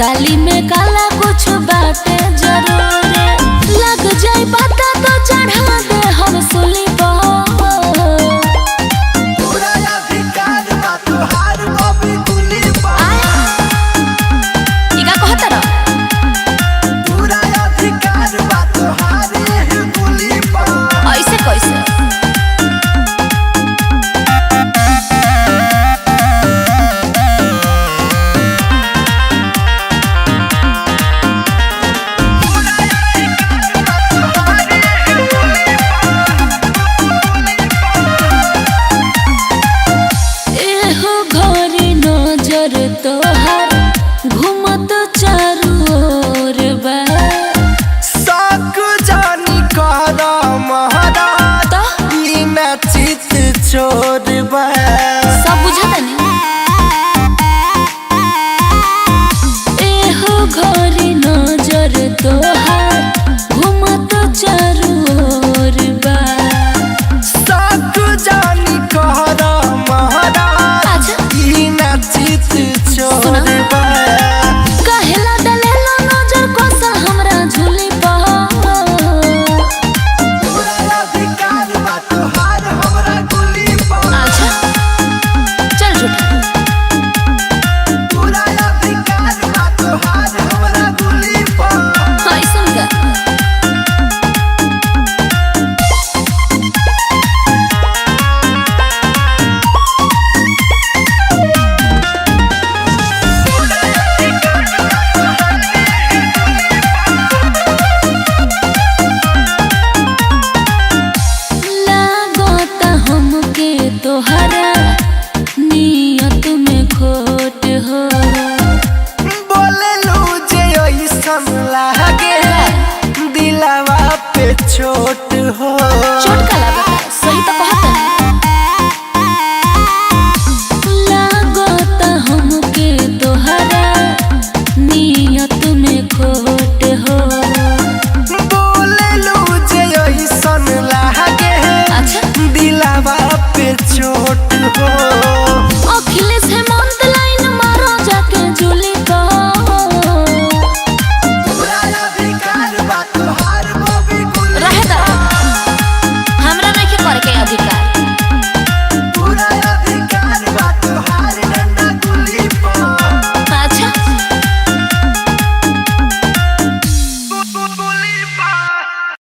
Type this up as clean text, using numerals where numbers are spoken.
दाली में काला कुछ बाटे जरूर लग जाए पता तो चढ़ा दे हम सुली तोहर घूमत चारू ओर बा साक जानी कहरा महारा तो ई ना चित चोर बा सब बुझतनी एहो घरी नजर तोहर घूमत चारू ओर बा साक जानी कहरा महारा ई ना चित चोर बा कहेला दलेला नजर कोसा हमरा झूली पा पूरा अधिकार बा तोहार हमरा गुली पा अच्छा चल झूठा पूरा अधिकार बा तोहार हमरा गुली पा हाय सुन का तोहरा नियत में खोट हो बोले लू जे ऐसन लागे दिलवा पे छोट हो चोट का लगा सही तो कहत